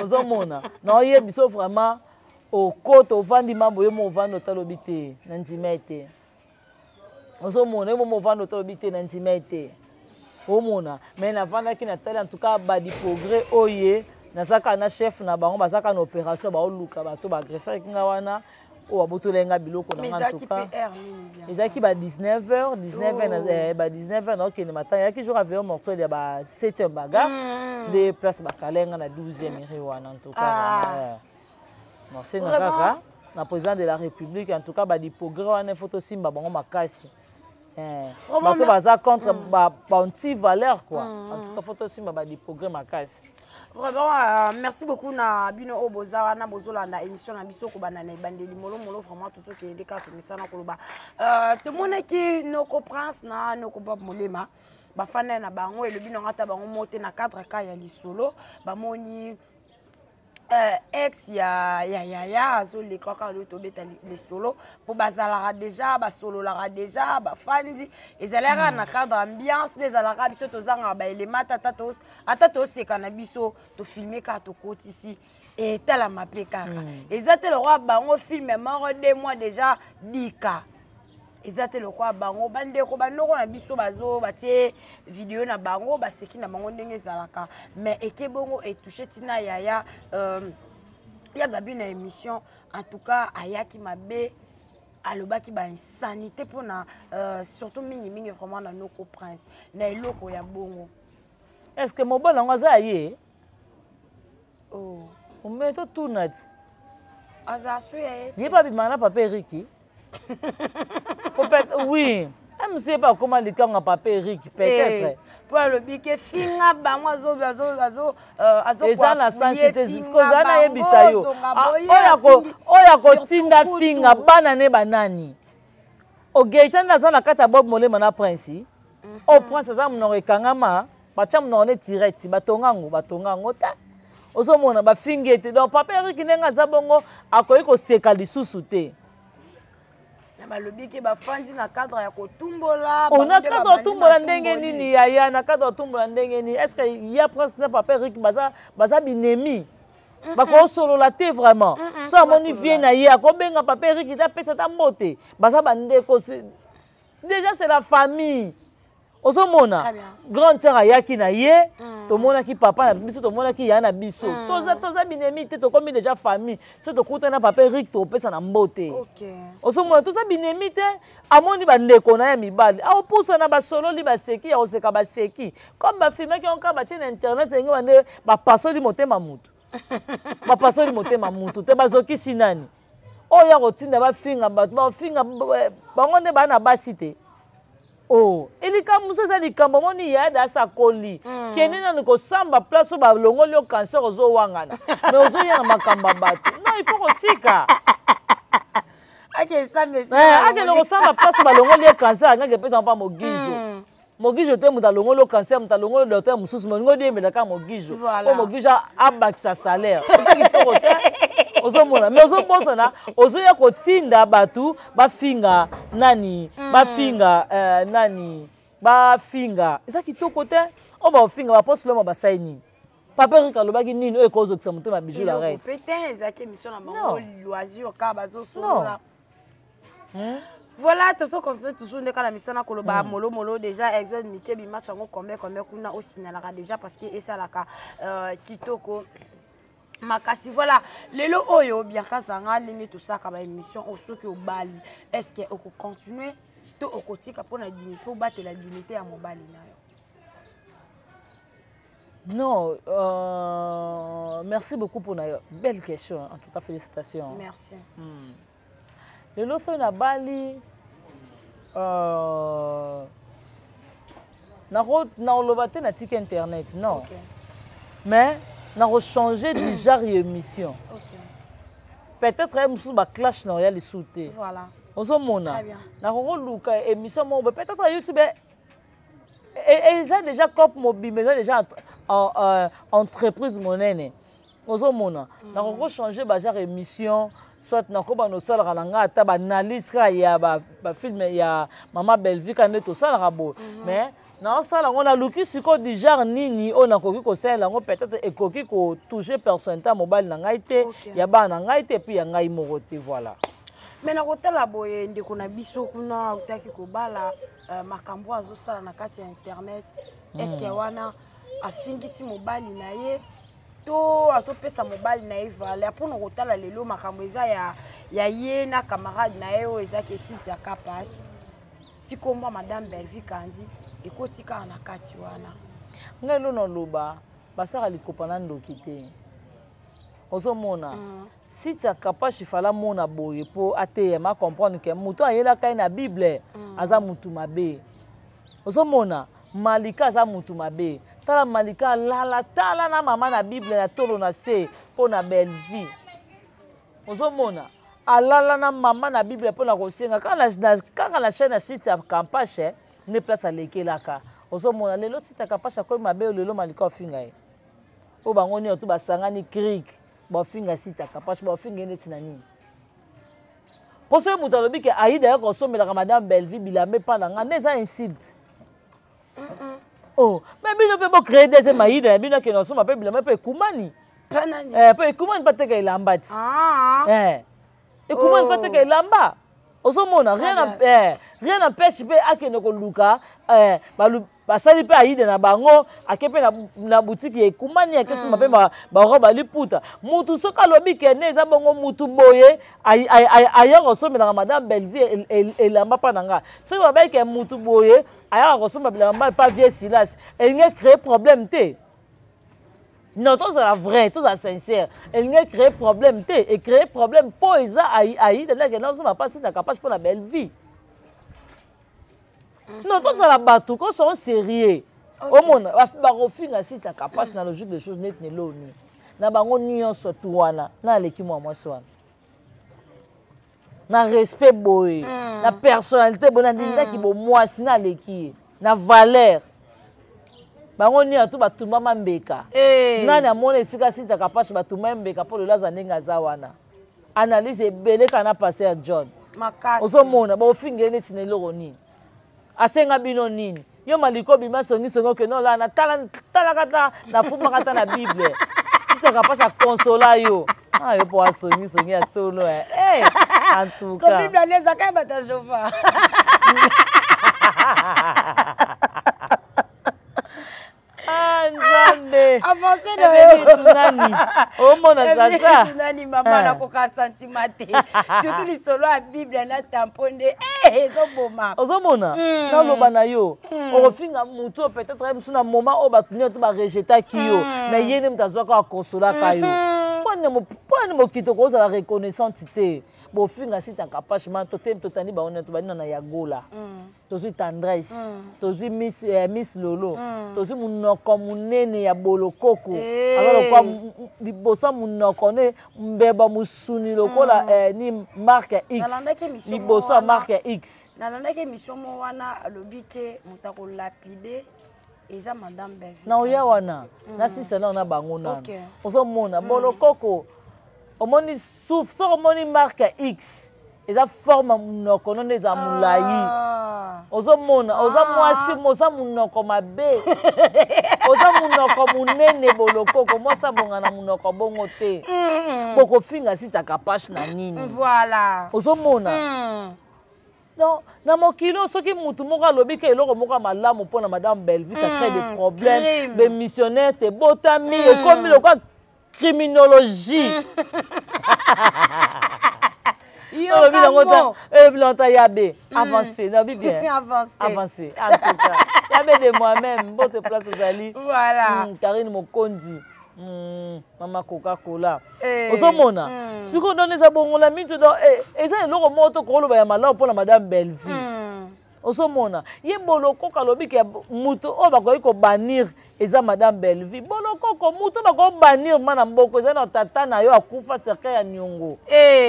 [SPEAKER 2] ozomona na oyebi so vraiment okota ovandi mambo ye mo ovandi otalobi te na ndima ete ozomona ebo movando to bité na intimité omona mais na vanda ki na tali en tout cas ba di progrès oye na saka na chef na bango basaka na opération ba oluka bato ba agresseur kinga wana o abotolenga biloko na en tout cas ezaki ba 19h 19h ba 19h donc ne matin yaki jour avec morceau de ba 7e baga de place ba kalenga na 12e iri wana en tout cas non c'est na na président de la République en tout cas ba di progrès wana photo simba bango makasi bato baza contre ba anti valeur quoi en tout cas photo simba ba di progrès makasi.
[SPEAKER 1] Vraiment, merci beaucoup na bino oboza na bozola na émission na biso ko bana na bandeli molo vraiment tout ce qui est des cas comme ça na koloba tout le monde qui no prince na no ko bob molema ba fana na bango et le bino ngata bango monter na cadre ka ya lisolo ba moni ex ya zo les kaka le tobeta les solo pour bazala déjà ba solo la déjà ba fandi ezalera na cadre ambiance des alara biso tozanga ba élément tatatos atatos c'est canabiso to filmer ka to côte ici et tala mapé kaka ezate le roi bango film mort 2 mois déjà dika ezate le roi bango bande ko banoko na biso bazo batie vidéo na bango baseki na bango ndenge zalaka mais ekebongo et touché tina yaya ya gabi na émission en tout cas ayaki mabe alobaki ba insanité pona surtout mingi vraiment na noko prince na eloko ya bongo
[SPEAKER 2] est-ce que mo bona ngaza ye
[SPEAKER 1] oh
[SPEAKER 2] on met tout tournat
[SPEAKER 1] azasu ye
[SPEAKER 2] ni pas bimana papa Eriki peut-être oui je ne sais pas comment les gens ont papa Eric peut-être
[SPEAKER 1] pour le bique finga bango azo
[SPEAKER 2] eza na sensibilité jusqu'aux ana yebisa yo oya kotinda finga bana ne banani ogeitana aza na kati ya Bob Molema na prince o prince aza munoko ekangama batia munoko ne direct batongango ta ozomona bafinga ete donc papa Eric ndenge aza bongo akoki koseka lisusu te
[SPEAKER 1] balobiki bafandi na cadre ya kotumbola
[SPEAKER 2] na cadre ya kotumbola ndenge nini yaya na cadre ya kotumbola ndenge nini est-ce que ya prince na papa Eric baza binemi bakosolola te vraiment so amoni vie na ye akobenga papa Eric tapesa ta mbote baza bandeko déjà c'est la famille ozomona grande sœur ayaki na ye tomonaki papa na biso tomonaki ya na biso toza binemi te tokomi déjà famille so tokuta na papa Eric topesa na mbote ozomona toza binemi te amoni bandeko na ya mibali aopusa na basololi baseki ya oseka baseki comme bafilmaki onka batie na internet enge bande bapasoli motema mutu bapasoli motema mutu te bazokisi nani oyo kotinda bafinga bato bafinga bango nde bana basi te oh elikambo ça likambo moni ya da sakoli kene na ko samba place ba longoli o cancer ozo wangana mais ozo ya makamba bato non il faut kotika
[SPEAKER 1] ake ça mais
[SPEAKER 2] ake no samba place ba longoli o cancer ngake pesa pa mogijo te muta longoli o cancer muta longoli docteur mususu ngodi emela ka mogijo po mogijo abakisa salaire ozomona mais ozobosana ozoya kotinda batu bafinga nani bafinga nani bafinga eza kitoko te o bafinga baposi lemo basai nini papa Eric alobaki nini oyo ekozokisa motema bijou la reine
[SPEAKER 1] peut-être ezaki émission na bango loisir ka bazosolola voilà tout ça considère toujours ndeka na misana koloba molo déjà exode mikebi match ngo combien kuna au signalera déjà parce que esalaka kitoko makasi voilà lelo oyo bien kazanga ndenge tout ça ka ba émission osoki obali est-ce que oko continuer to okotika pona dignité pour battre la dignité ya mobali nayo
[SPEAKER 2] non merci beaucoup pour une belle question en tout cas félicitations
[SPEAKER 1] merci
[SPEAKER 2] lelo so na bali na olobate na tika internet non mais na changer du genre émission peut-être un musu ba clash na ya lisute
[SPEAKER 1] voilà
[SPEAKER 2] ozomona na luka émission mo peut-être YouTube et ils ont déjà cop mobile mais ils ont déjà entreprise monene ozomona na changer ba genre émission soit na ko ba no sala kalanga ata ba analyse ka ya ba film ya mama Belvi kana to sala rabo mais na sala ngona luki siko du genre nini ona koki ko sala ngo peut-être ekoki ko toucher personne ta mobile na ngai te ya ba na ngai te puis ya ngai moko te voilà
[SPEAKER 1] Mais na kotala boye ndeko na biso kuna utaki kobala makambo azosala na kati ya internet. Est-ce que wana afingisi mobali na ye to azopesa mobali na ye valeur pour na kotala lelo makambo eza ya ye na camarade na ye o eza ke site ya Kapage. Ti komba Madame Belleville Kandi ekotika na kati wana.
[SPEAKER 2] Ngelo no loba basaka likopana ndoki te. Ozomona site ya Kapage fala mona boye po ateyema comprendre que mutu ayela kai na Bible aza mutu mabe. Ozomona Malika aza mutu mabe. Tala Malika lala tala na mama na Bible na tolo na se po na Belleville. Ozomona alala na mama na Bible po na kosenga kaka na chaîne site ya Kapage ne place alekelaka. Ozomona lelo site ya Kapage ko mabe lelo Malika ofinga ye. O bangoni otu basangani cric ba finga site ya Kapage ba finga neti na nini. Poso mutu alobi ke Aïda ya kosomela ka Madame Belleville bilame pa na nga neza insulte. Oh, mais bino pe bo créer des Aïda bino ke no soma pe bilame pe kumani. Pe kumani pateka ilamba ti. Et comment il peut lamba? Ozomona rien n'empêche pe akene ko luka basali pe Aïda na bango akepe na boutique e kumani akeso mape ba roba liputa mutu soka lobi ke neza bongo mutu boye aya kosomela Madame Belleville elamba pa nanga soki ba ke mutu boye aya kosomela elamba pa vie Silas elingi créer problème te. Non, tout ça vrai, tout ça sincère. Elle n'a créé problème, et créé problème pour les Aïda, que non, ça m'a pas si t'as capable pour la belle vie. Non, tout ça la bateau, quand sont sérieux. Au monde, va refinir si t'as capable dans le logique des choses net ni l'oni. Na bango nion surtout wana, na l'équipe moi soin. Na respect boy, na personnalité bonne ndinda ki bo moi sina l'équipe, na valeur. Bango ni atu batuma mambeka. Nani amone esika sita Kapage batuma mbeka po le laza ndenge aza wana. Analyse ebele kana passer John.
[SPEAKER 1] Makasi.
[SPEAKER 2] Ozomona ba ofingele neti na eloko nini. Asenga bino nini. Yo maliko bima songi songo ke no la na tala kata na fuma kata na Bible. Sita Kapage a consola yo. Ah yo po songi ya solo en tout cas.
[SPEAKER 1] Ko Bible neza ka bata Jova.
[SPEAKER 2] Nzambe
[SPEAKER 1] avancez de
[SPEAKER 2] tunani omona sasa
[SPEAKER 1] tunani mama na koka sentimate surtout li solo a Bible na tamponde ezoboma
[SPEAKER 2] ozomona na loba na yo ofinga mutu peut-être même suna moment o batunyo to ba rejeter kiyo mais yene mtazwa ka consola kayo pone mo kitoko za la reconnaissance te bo finga sita Kapage man to tem to tani ba on to ba na yagola tozi tendresse tozi miss lolo tozi munoko munene ya bolokoko alors quoi libosa munoko ne mbeba musuni lokola ni marque X libosa marque X
[SPEAKER 1] nalandaki émission mo wana lobike mutako lapide eza Madame Belleville
[SPEAKER 2] na oya wana na sisa na bango na ozomona bolokoko omoni souffle so omoni marque X eza forme munoko non eza mulayi ozomona oza mwasi moza munoko mabe oza munoko munene bolokoko mosa bonga na munoko bongo te boko finga sita Kapage na nini
[SPEAKER 1] voilà
[SPEAKER 2] ozomona non na mokilo soki mutu moko alobi ke eloko moko malamu mpona Madame Belleville ça crée des problèmes des missionnaires te botami ekomi lokwa criminologie Bilanta Yabé, avancez, non, bien. Avancez. En tout cas, Yabé de moi-même, votre place aux alliés.
[SPEAKER 1] Voilà.
[SPEAKER 2] Karine Mokondi, Maman Coca-Cola. Ozomona, si vous donnez ça bon, on a mis dedans, et ça, l'eau remonte au colo, il y a malheur pour la Madame Belleville. Ozomona, ye boloko kalobi ke mutu o bakoyi ko banir eza Madame Belleville. Boloko ko mutu bako banir mana mboko eza na tata na yo akufa cercle ya nyongo.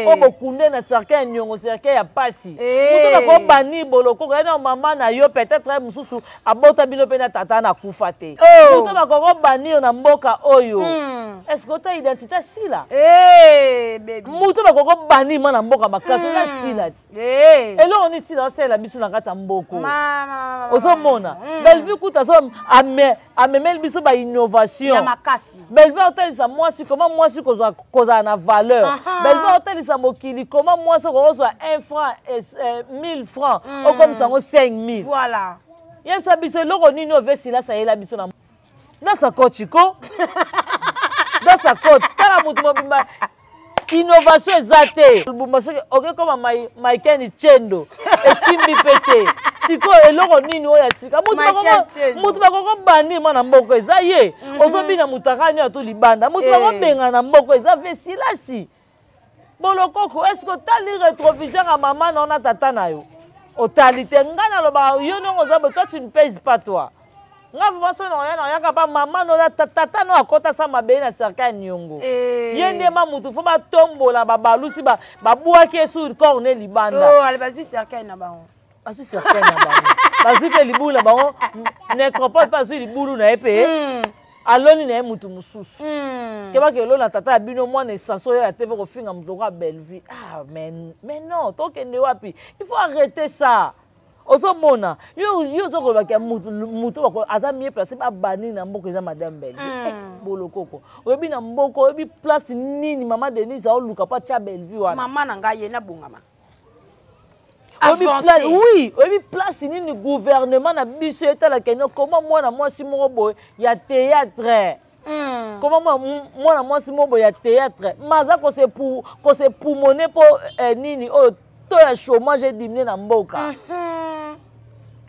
[SPEAKER 2] O bokunde na cercle ya nyongo cercle ya pasi. Mutu bako banir boloko ko na mama na yo peut-être mususu abota bino pe na tata na kufa te. Mutu bako banir na mboka oyo. Est-ce que ta identité si là?
[SPEAKER 1] Baby.
[SPEAKER 2] Mutu bako banir mana mboka makaso na si là. Elo oni si là c'est la biso na kata mboko ozomona Bellevue kuta so amemeli biso ba innovation
[SPEAKER 1] ya makasi
[SPEAKER 2] Bellevue otalisa mwasi comment mwasi kozala na valeur Bellevue otalisa mokili comment mwasi kozwa 1 franc 1000 francs okomisa ngo 5000
[SPEAKER 1] voilà
[SPEAKER 2] yebisa biso eloko nini ovesila sayela biso na sa kochiko dans sa côte tala mutu mobimba innovation ezate lubumba soki okekoma maikeni chendo esimbi pete siko eloko nini oyo ya sika mutu bakoko bandi mwana mboko eza ye ozobina mutakani ato libanda mutu bakobenga na mboko eza vesilasi bolokoko eske otali rétroviseur ya mama na ona tata na yo otali te ngai nalobaka yo ndongo oza bo toi tu ne pèses pas toi nga vumasa na oyaka pa mama no tata no akota sa mabeli na cercle nyongo yende ma mutu fo ba tombola babalusi babuaki esu corne libanda
[SPEAKER 1] ale bazu cercle na bango
[SPEAKER 2] asu cercle na bango bazike libula bango necropole pas zu libulu na epe aloni na mutu mususu keba ke lona tata ya bino mwana esanso ya tv ko finga mutu ko Bellevue mais non tokende wapi il faut arrêter ça ozomona yo zokolobaka mutu bako aza mieux placé babani na mboko eza madame Bellevue bolokoko oyebi na mboko oyebi place nini mama Denise aoluka pa tia Bellevue wana
[SPEAKER 1] mama na ngai ye na bongama
[SPEAKER 2] oui oyebi place nini gouvernement na biso etalaka ino comment mwana mwasi moko boye ya théâtre comment mwana mwasi moko boye ya théâtre maza kose pulmoner po nini oyo to ya chômage diminué na mboka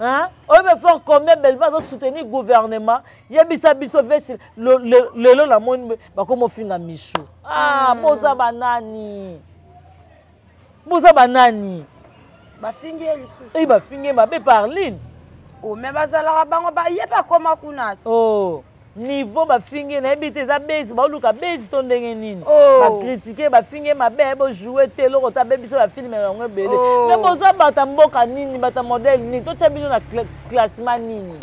[SPEAKER 2] hein on veut faire combien Bellevue va soutenir gouvernement yebisa biso vesi lelo la moni bakomo finga misho boza banani
[SPEAKER 1] bafingi lisusu
[SPEAKER 2] bafingi mabe Parline
[SPEAKER 1] mais bazalaka bango yeba koma kuna
[SPEAKER 2] niveau bafingi na ebite za base baluka base to ndenge nini ba critiquer bafingi mabe bo jouer te loko ta bebisa ba film yango ebele mais boza bata mboka nini bata modèle nini to chabino na classement nini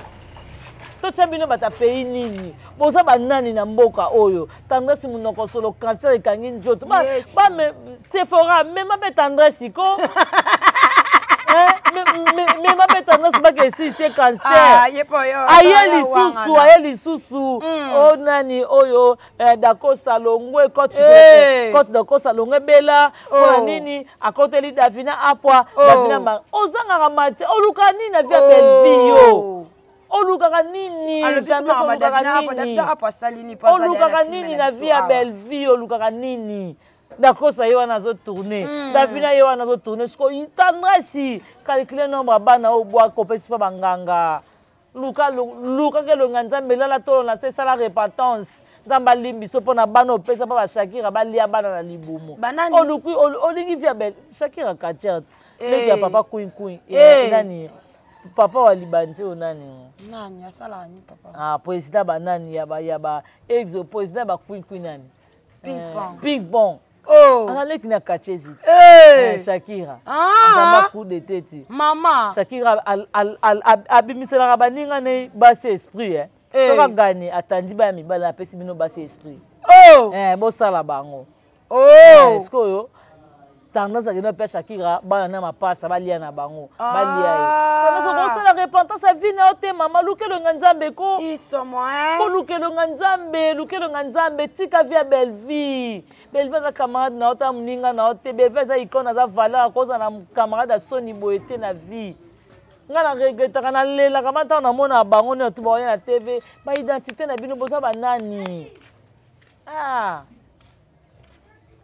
[SPEAKER 2] to chabino bata pays nini boza banani na mboka oyo tendresse munoko solo cancer ekangi njoto ba Sephora même ba tendresse ko mais ma tendance pas que si c'est cancer aye lisusu o nani oyo d'accord salongwe côte de Costa Longwe bela pour nini akoteli Davina apwa Davina ozanga mate oluka nini na via Bellevue yo oluka nini oluka nini na via Bellevue oluka nini d'accord ça y est on a tourné Davina y on a tourné ce qu'on tendra si calculer nombre bana au bois kopesi pa banganga luka ke lo nganzambe la tolo na c'est ça la répentance nzamba limbi so pona bana opesa pa ba Shakira balia bana na libumu oluku olingi via belle Shakira kachet leki ya papa queen nani papa wa libanze onani
[SPEAKER 1] asala ni papa
[SPEAKER 2] président banani ya ba exo président ba queen nani ping pong analeki na kachezi Shakira nzamba coup de tête
[SPEAKER 1] mama
[SPEAKER 2] Shakira abimiselaka baninga ne basi esprit soka gani atandi ba mibala apesi bino basi esprit bosala bango eskoyo tendance akena pe Shakira bana na mapasa balia na bango balia tendance kosala repentance vie na ote mama lukelo nzambe ko lukelo nzambe tika via Bellevue za camarade na ota muninga na ote Bellevue za icône za valeur koza na camarade a soni boete na vie ngana regretaka na lela kamata na mona bango ne tuba na TV ba identité na bino boza banani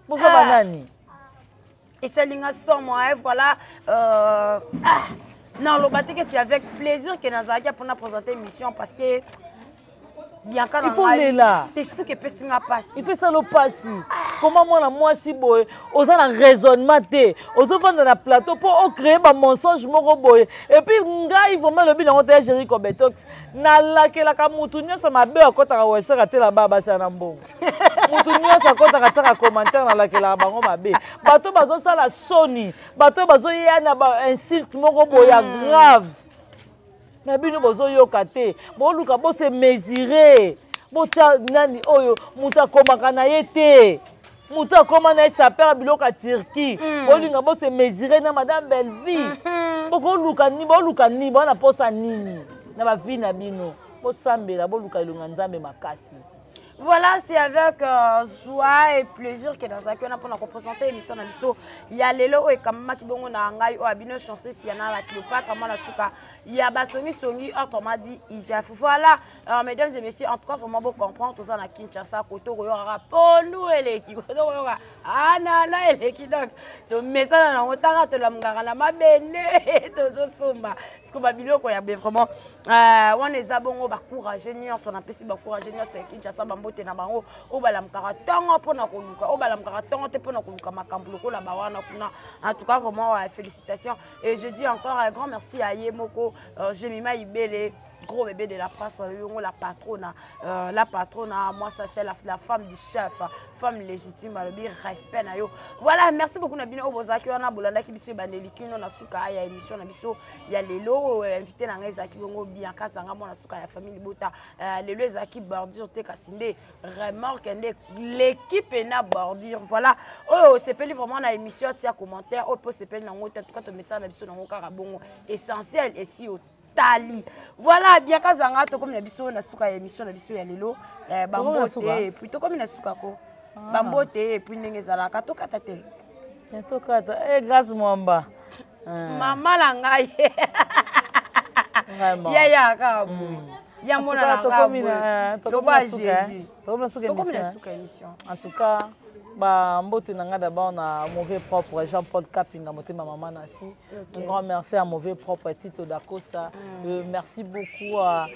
[SPEAKER 2] boza banani
[SPEAKER 1] et c'est l'ingassomo voilà non le baté que c'est avec plaisir que Nazakia pour nous présenter émission parce que bien quand
[SPEAKER 2] il faut aller là
[SPEAKER 1] t'es sûr que peut singa passe
[SPEAKER 2] il fait ça le passe comment moi si boy oza na raisonnement te ozo vendre na plateau pour créer ba mensonge moko boy et puis ngai vraiment le bilan on gérer comme betox na la ke la ka mutu nyoso mabe akota ka wesa ka tela baba sa na mbongo mutu nyoso akota ka tsaka commentaire na la ke la bango mabe bato bazo sala soni bato bazo yana ba insulte moko boy ya grave na bino bozo yoka te boluka bo se mesurer bocha nani oyo muta komaka na yete muta koma na sapeur biloka Turquie bolinga bo se mesurer na madame Bellevue bokoluka ni boluka ni bona posa nini na ba vie na bino bosambela boluka ilunga nzambe makasi.
[SPEAKER 1] Voilà, c'est avec joie et plaisir que dans on a pour présenter l'émission na biso ya lelo et kamama ki bongo na ngai o abino chancer si yana la Cléopâtre mona suka ya basongi songi autrement dit IJF. Voilà, mesdames et messieurs, en tout cas vraiment beau comprendre tout ça na Kinshasa koto ko yora ponu eleki koto ko yora anana eleki donc to message na otanga to la mngara na mabene to zo somba ce que babilo ko ya vraiment on les a bongo ba courager ni on s'en appelle ba courager ni c'est Kinshasa bambo na bango obala mkaratongo pona koluka obala mkaratongo te pona koluka makambo lokola bawana kuna. En tout cas vraiment félicitations et je dis encore un grand merci à Yemoko Jemima Ibele, gros bébé de la presse, la patronne, moi Sachel, la femme du chef, femme légitime, le respect na yo. Voilà, merci beaucoup Nabino Obozaki, on a bolanda ki biso bandeliki no na suka ya émission na biso ya lelo invité na ngai zaki bongo bien kasanga mo na suka ya famille Bota lelo zaki bordure te kasinde remorque ende l'équipe na bordure. Voilà, oh c'est peli vraiment na émission tia commentaire oh peut c'est peli na ngota tout cas to message na biso na ngokara bongo essentiel et si Tali. Voilà, bien kazanga to comme na biso na suka ya émission na biso ya lelo bambote plutôt comme na suka ko bambote et puis ndenge zalaka to kata te
[SPEAKER 2] to kata grâce mwamba
[SPEAKER 1] mama la ngai ya ka ya mona la ngai to ba Jésus to comme na suka émission.
[SPEAKER 2] En tout cas ba mbote nanga d'abord na mauvais propre Jean-Paul Kapinga motema maman nasi. Un grand merci à mauvais propre Tito Dacosta. Merci beaucoup à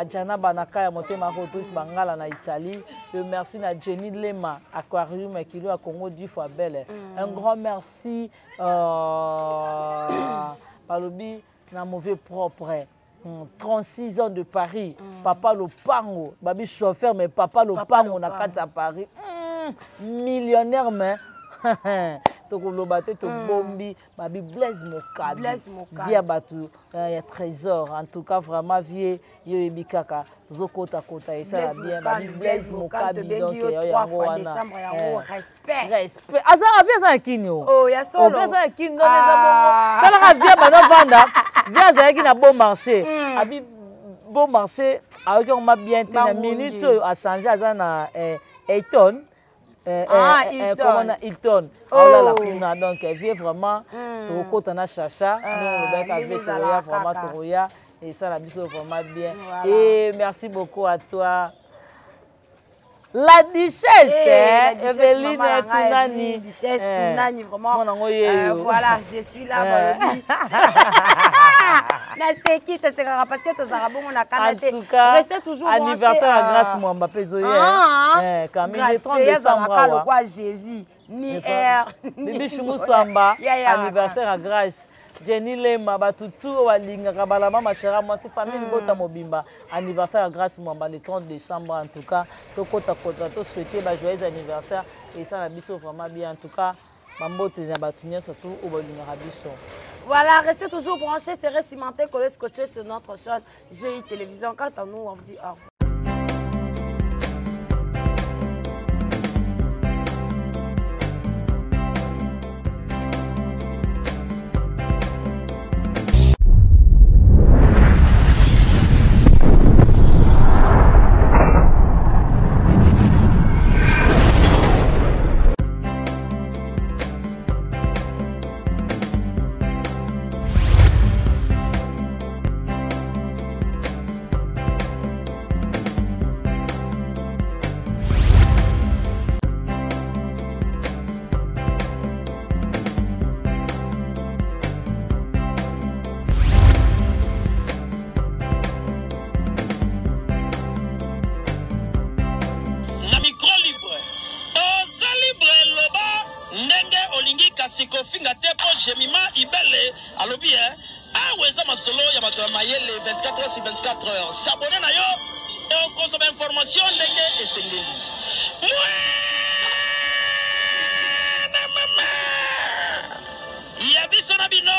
[SPEAKER 2] Diana Banaka ya motema Rodrigue Bangala na Italie. Merci à Jenny Lema Aquarium et Kilo à Congo du fois belle. Un grand merci Palobi na mauvais propre 36 ans de Paris. Papa Lopango, babi chauffeur mais Papa Lopango na kata Paris. Millionnaire mais to bombi babi Blaise Mokabi via batu ya trésor. En tout cas vraiment vie yo ebikaka zokota kota et ça bien babi Blaise Mokabi donc
[SPEAKER 1] yango wana respect
[SPEAKER 2] asa avia za kinyo
[SPEAKER 1] oh ya solo
[SPEAKER 2] avia za kinyo tala ka via bana vanda via za ki na bon marché abi bon marché avec on m'a bien tenu minute a changé asa na Eton comment on Hilton la kuna donc elle vient vraiment to kotana chacha nous avec ça vraiment Toroya et ça la biso vraiment bien et merci beaucoup à toi la duchesse Evelyne Tunani
[SPEAKER 1] duchesse Tunani vraiment voilà je suis là na seki te sera parce que tous arabes on a canadé restez toujours
[SPEAKER 2] anniversaire à Grâce Mwamba pezoye quand même le 30 décembre
[SPEAKER 1] quoi Jésus ni air
[SPEAKER 2] Bibi Chumusamba anniversaire à Grâce Jenny Lema batutu walinga kabalama ma chère moi c'est famille Bota Mobimba anniversaire à Grâce Mwamba le 30 décembre en tout cas to kota to souhaiter ba joyeux anniversaire et ça la biso vraiment bien en tout cas mambote ya batunya surtout au balinga rabiso.
[SPEAKER 1] Voilà, restez toujours branchés, c'est cimenté, collés, scotchés sur notre chaîne GI Télévision. Quant à nous, on vous dit au revoir.
[SPEAKER 3] Jemima Ibele alobi aweza masolo ya bato mayele 24h sur 24h s'abonner na yo et consommer information ndenge esengeli ya biso na bino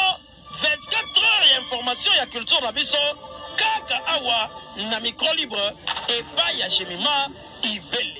[SPEAKER 3] 24h ya information ya culture na biso kaka awa na micro libre et pas ya Jemima Ibele.